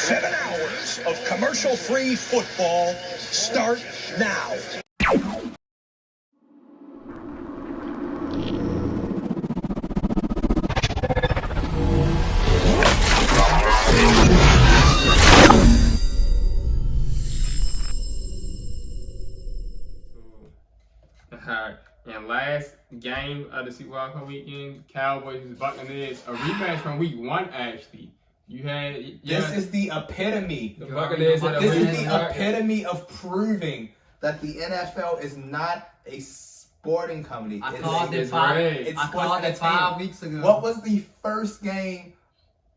7 hours of commercial-free football start now. And last game of the Super Wild Card Weekend, Cowboys vs. Buccaneers, a rematch from Week 1 actually. This is the epitome. The Buccaneers had a This is winning the record. epitome of proving that the NFL is not a sporting company. I It's called a- it five. it's I sports called it 5 entertainment. weeks ago. What was the first game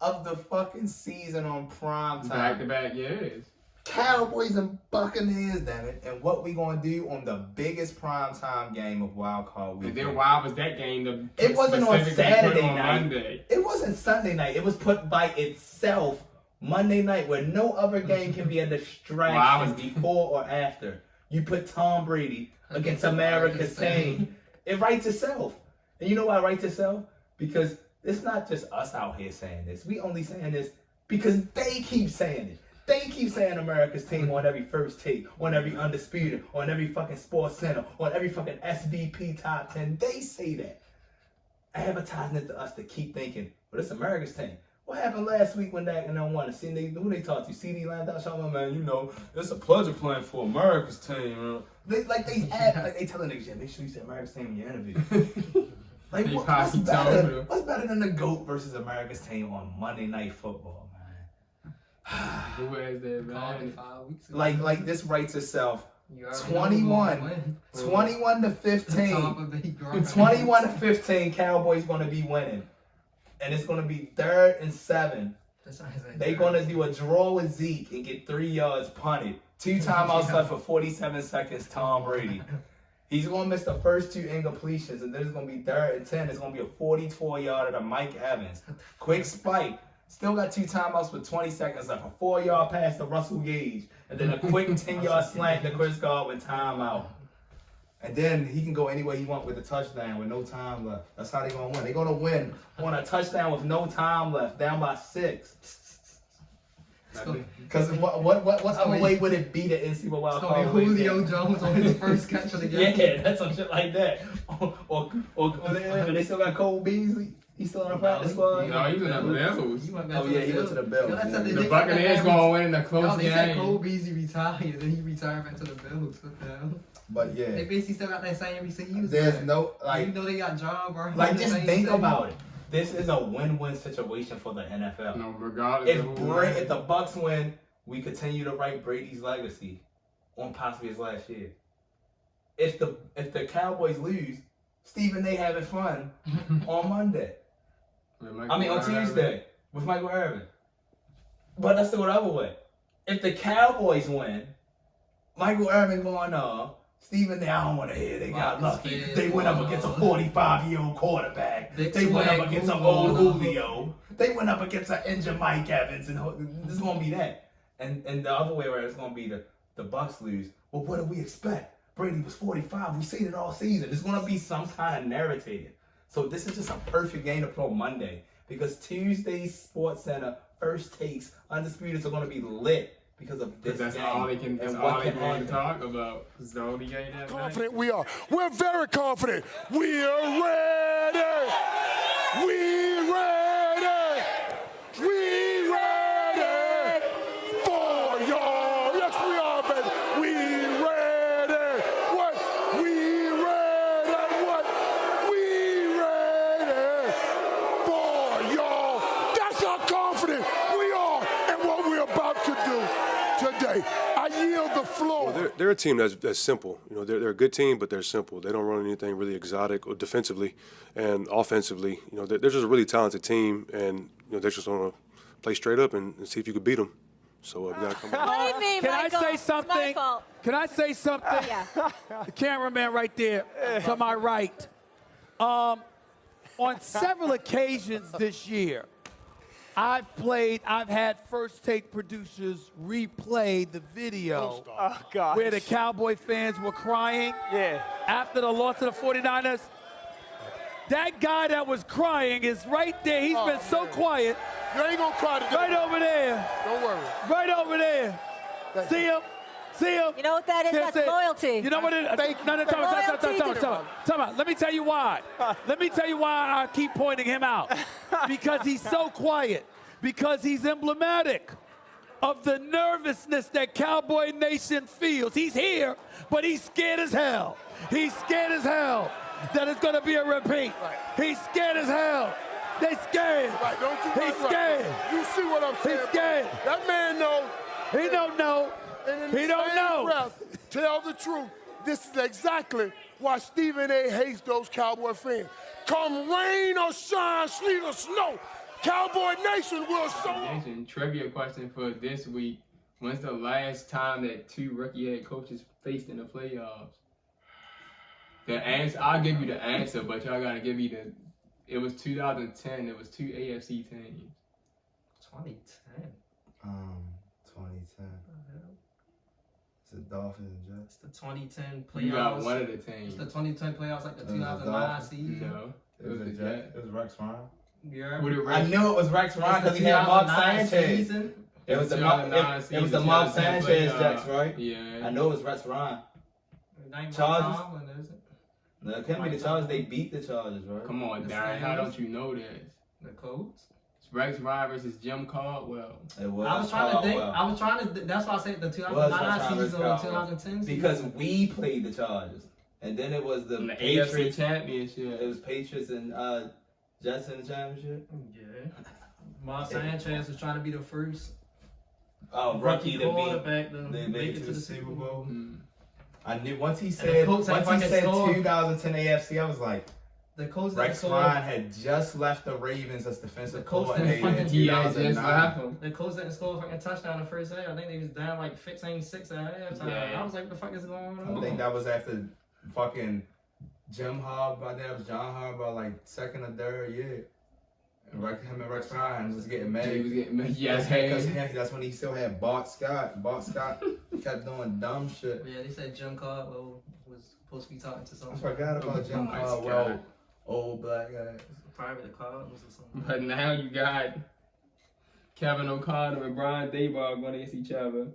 of the fucking season on prime time? Back-to-back years. Cowboys and Buccaneers, damn it. And what we gonna do on the biggest primetime game of Wild Card And Weekend? then why was that game? It wasn't on specifically Saturday put on night. Monday. It wasn't Sunday night. It was put by itself Monday night, where no other game can be a distraction before or after. You put Tom Brady against America's team. It writes itself. And you know why it writes itself? Because it's not just us out here saying this. We only saying this because they keep saying it. They keep saying America's team on every First Take, on every Undisputed, on every fucking Sports Center, on every fucking SVP Top 10. They say that. Advertising it to us to keep thinking, well, it's America's team. What happened last week when Dak and them won? Who they talked to? CD Landau, Shaman, man, you know, it's a pleasure playing for America's team. They telling niggas, yeah, make sure you say America's team in your interview. Like, what's better than the GOAT versus America's team on Monday Night Football, man? Who has that, man? 5 weeks ago. Like this writes itself. You already 21 to 15. 21 to 15, Cowboys gonna be winning. And it's gonna be 3rd and 7. They're gonna do a draw with Zeke and get 3 yards punted. 2 timeouts left for 47 seconds, Tom Brady. He's gonna miss the first 2 incompletions, and then it's gonna be 3rd and 10. It's gonna be a 44-yarder to Mike Evans. Quick spike. Still got 2 timeouts with 20 seconds left. A 4-yard pass to Russell Gage. And then a quick 10-yard slant to Chris Godwin, timeout. And then he can go any way he wants with a touchdown with no time left. That's how they're going to win. They're going to win on a touchdown with no time left, down by 6. Because what other way would it be to end Super Wild Card Weekend? Julio Jones on his first catch of the game. Yeah, that's some shit like that. Or they still got Cole Beasley. He's still on the practice squad. No, he's in the Bills. Oh yeah, he went to the Bills. The Buccaneers gonna win the close They game. said Cole Beasley retired, then he retired back to the Bills. What the hell? But yeah, They basically still got that same receivers. there's no Even though they got John Brown. like just think about it. This is a win-win situation for the NFL. No, regardless. If the Bucs win, we continue to write Brady's legacy on possibly his last year. If the Cowboys lose, Stephen A. having fun on Monday. On Tuesday with Michael Irvin. But let's do it the other way. If the Cowboys win, Michael Irvin going off. Stephen A. I don't want to hear they got lucky. They went up against a 45-year-old quarterback. They went up against an old Julio. They went up against an injured Mike Evans. And this is going to be that. And the other way around, it's going to be the Bucs lose. Well, what do we expect? Brady was 45. We've seen it all season. There's going to be some kind of narrative. So this is just a perfect game to play on Monday because Tuesday's Sports Center First Takes Undisputed are going to be lit because of this That's game. all they can. That's and all what they can can happen. talk about. It's the only game that Confident we are. We're very confident. We are ready. We ready. We ready for y'all. Yes, we are, baby. We ready. What? We ready. What? We ready for y'all. That's how confident we are in what we're about to do today. I yield the floor. Well, they're a team that's simple. You know, they're a good team, but they're simple. They don't run anything really exotic or defensively and offensively. You know, they're just a really talented team, and you know they're just going to play straight up and see if you can beat them. So we got to come on. Believe me, Can Michael, I say it's something? my fault. Can I say something? Yeah. The cameraman right there to my right. On several occasions this year, I've had First Take producers replay the video where the Cowboy fans were crying after the loss to the 49ers. That guy that was crying is right there. He's been so quiet. You ain't gonna cry today. Right over there. Don't worry. Right over there. See him? See him? You know what that is? Can't That's say- loyalty. You know what it is? No, time out. Let me tell you why. Let me tell you why I keep pointing him out. Because he's so quiet. Because he's emblematic of the nervousness that Cowboy Nation feels. He's here, but he's scared as hell. He's scared as hell that it's going to be a repeat. Right. He's scared as hell. They scared. Right, don't you He's scared. You see what I'm saying? He's scared. That man know. He don't know. And in the He don't same know. breath, tell the truth. This is exactly why Stephen A. hates those Cowboy fans. Come rain or shine, sleet or snow, Cowboy Nation will show up. Nation, trivia question for this week. When's the last time that two rookie head coaches faced in the playoffs? The answer, I'll give you the answer, but y'all gotta give me the. It was 2010. It was two AFC teams. 2010. 2010. It's the Dolphins and Jets. It's the 2010 playoffs. You got one of the teams. It's the 2010 playoffs, like the was 2009 Dolphins. season. No, it was the Jets. It was Rex Ryan. Yeah. Who the I Reds? knew it was Rex Ryan because he had Mark Sanchez. It was the Mark Sanchez Jets, right? Yeah. I know it was Rex Ryan. Chargers? No, it couldn't be the Chargers. They beat the Chargers, right? Come on, The Darren. How Steelers? don't you know this? The Colts. It's Rex Ryan versus Jim Caldwell. It was. I was trying to think. Caldwell. I was trying to. That's why I said the Was Rex 2009 Ryan season or Caldwell. 2010 season. Because we played the Chargers, and then it was the In the Patriots. AFC Championship. It was Patriots and Jets in the championship. Yeah. Mark Sanchez was trying to be the first Rookie to beat. quarterback to They make it to the Super Bowl. Mm. I knew once he the said Colts ain't fucking 2010 AFC, I was like, The Colts Rex didn't Ryan score. had just left the Ravens as defensive The Colts coordinator didn't in fucking- He just 2009. left. The Colts didn't score a fucking touchdown the first half. I think they was down like 15-6 at halftime. Yeah. I was like, what the fuck is going I on? think that was after fucking Jim Harbaugh. That was John Harbaugh, like second or third year. And him and Rex Ryan was getting mad. He was getting yes, Because hey. that's when he still had Bart Scott. Bart Scott kept doing dumb shit. Yeah, they said Jim Caldwell was supposed to be talking to I someone. forgot about Jim Bart Caldwell, Scott. old black guy. Probably the Cardinals or something. But now you got Kevin O'Connor and Brian Daboll going against each other.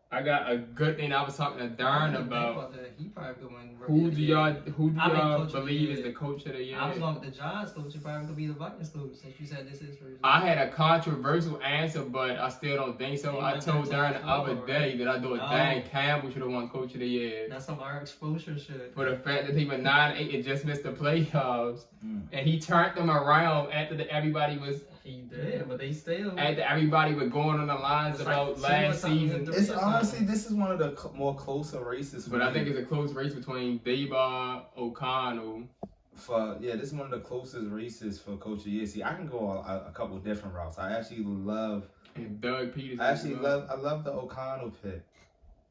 I got a good thing I was talking to Darren about. That. He probably could win. Who do y'all Coach of the believe year. is the coach of the year? I was going with the Giants coach. He probably could be the Vikings coach since you said this is for his I had a controversial answer, but I still don't think so. He I went told to Darren the the other floor, day right? that I thought Oh. Dan Campbell should have won coach of the year. That's some our exposure shit. For the fact that he went 9-8 and just missed the playoffs. Mm. And he turned them around after everybody was He did, but they still. after everybody was going on the lines It's about like last something season. to It's honestly, this is one of the more closer races. For But I me. think it's a close race between Daboll, O'Connell. This is one of the closest races for Coach of the Year. See, I can go a couple different routes. I actually love And Doug Peterson. I love the O'Connell pick.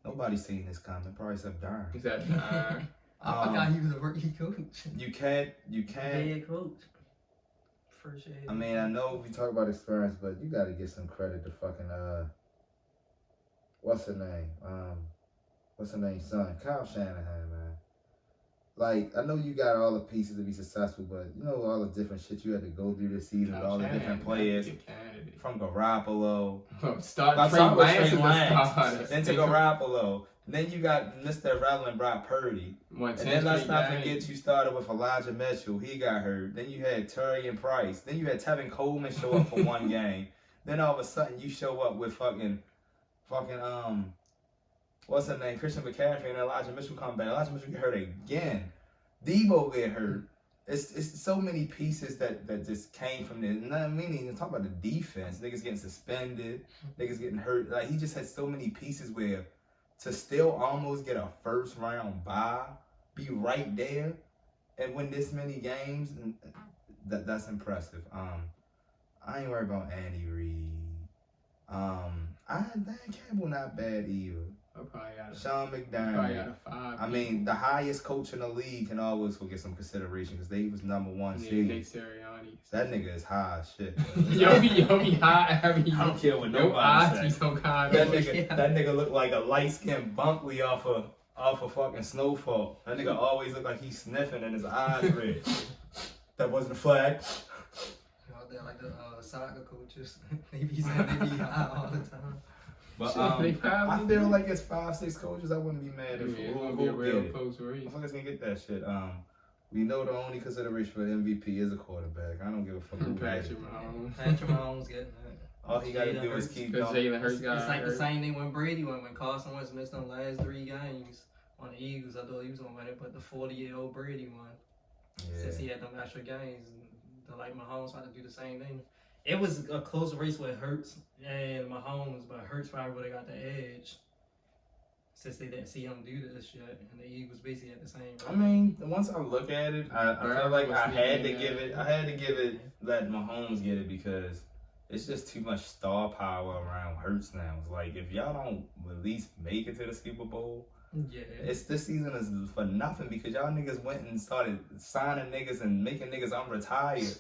Nobody's seen this coming, probably except Darren. Is that I forgot he was a rookie coach. You can't. Head coach. First year. I mean, I know we talk about experience, but you got to give some credit to fucking what's her name? Son, Kyle Shanahan, man. Like, I know you got all the pieces to be successful, but you know all the different shit you had to go through this season with all the different players. From Garoppolo. Start Trey Lance in the starter. Then to Garoppolo. Then you got Mr. Irrelevant Brock Purdy. And then let's not forget you started with Elijah Mitchell. He got hurt. Then you had Terry and Price. Then you had Tevin Coleman show up for one game. Then all of a sudden you show up with fucking what's her name? Christian McCaffrey and Elijah Mitchell come back. Elijah Mitchell get hurt again. Debo get hurt. It's so many pieces that just came from this. And I mean, even talk about the defense. Niggas getting suspended. Niggas getting hurt. Like, he just had so many pieces where to still almost get a first round bye, be right there, and win this many games, and that's impressive. I ain't worried about Andy Reid. Dan Campbell not bad either. Sean McDermott. I mean, the highest coach in the league can always go get some consideration because they was number one seed. Nick Sirianni. That nigga is high as shit. Yo, be high every year. I don't care what Your nobody eyes say. be so kind That of. nigga look like a light skinned Bunkley off of fucking Snowfall. That nigga always look like he's sniffing and his eyes red. That wasn't a flag. out there, like the soccer coaches. They be saying they be high all the time. But Shit, I feel like it's 5-6 coaches. I wouldn't be mad if it's gonna who be a get real it. close race. Motherfuckers gonna get that shit. We know the only consideration for MVP is a quarterback. I don't give a fuck who gets Patrick it. Mahomes. Patrick Mahomes getting it. All he gotta do is keep Because going. Jalen Hurts It's got like the hurt. same thing when Brady went, when Carson Wentz missed them last 3 games on the Eagles. I thought he was gonna win it, but the 40-year-old Brady won. Since he had them extra games, the like Mahomes had to do the same thing. It was a close race with Hurts and Mahomes, but Hurts probably would have got the edge since they didn't see him do this shit, and the Eagles basically had the same. I mean, once I look at it, I feel like I had to give it, let Mahomes get it because it's just too much star power around Hurts now. It's like if y'all don't at least make it to the Super Bowl, this season is for nothing because y'all niggas went and started signing niggas and making niggas unretired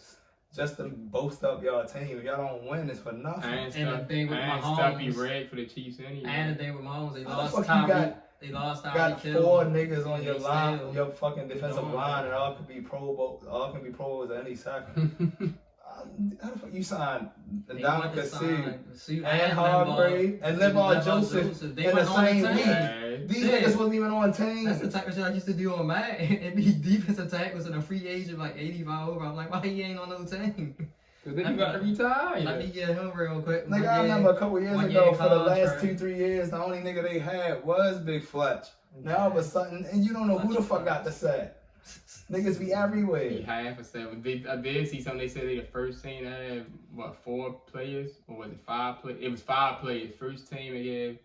just to boast up y'all team. If y'all don't win, it's for nothing. And the thing with Mahomes, Stuffy Red for the Chiefs anyway. And the thing with Mahomes, they How the lost fuck Tyreek. you got They lost got Tyreek 4 Hill. niggas on your They line, still your fucking defensive going. line, and all could be Pro Bowls at any second. How the fuck you signed Ndamukong Suh and Hargrave and Levar Joseph They in the went on the same team. week? These niggas wasn't even on team. That's the type of shit I used to do on Matt. It'd be defensive tackles and a free agent like 85 over. I'm like, why he ain't on no team? Because then you got to retire. Let me get him real quick. Nigga, I remember a couple years one ago, year for the last contract. 2-3 years, the only nigga they had was Big Fletch. Now all of a sudden, and you don't know who the fuck got the sack. Niggas be everywhere. He half a seven. I did see something. They said they the first team that had what 4 players, or was it 5 players? It was 5 players. First team they had,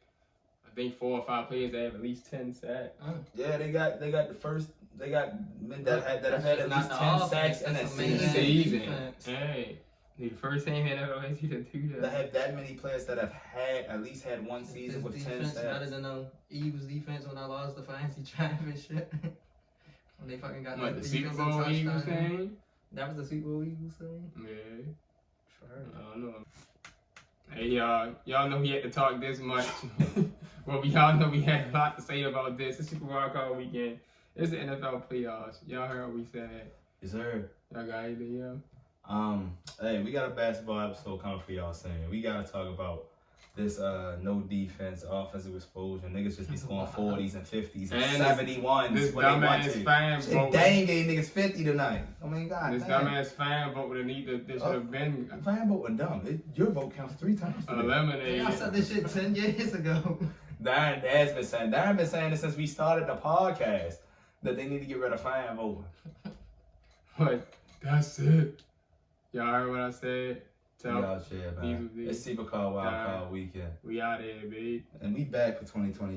I think 4 or 5 players that have at least 10 sacks. Yeah, they got the first. They got men that had at least 10 sacks in a season. Hey, the first team had ever to do They have that many players that have at least had one season with 10 defense better sacks. than Eagles defense when I lost the fancy championship. When they fucking got What, like the Super defensive Bowl Eagles touchdown. thing? That was the Super Bowl Eagles thing? Yeah. Sure. I don't know. Hey, y'all know we had to talk this much. Well, we all know we had a lot to say about this. It's Super Wild Card Weekend. It's the NFL playoffs. Y'all heard what we said. Yes, sir. Y'all got anything, yo? Hey, we got a basketball episode coming for y'all soon. We gotta talk about this no defense, offensive explosion. Niggas just be scoring 40s and 50s and 71s This when they want dumbass to. fan Shit, vote. Dane gave niggas 50 tonight. I mean, God This damn. dumbass fan vote would have needed. This should have been Fan voting dumb. Your vote counts 3 times. today. eliminated. I said this shit 10 years ago. Darren been saying it since we started the podcast that they need to get rid of fan voting. But that's it. Y'all heard what I said? We out here, man. It's Super Wild Card Weekend. We out here, babe. And we back for 2023.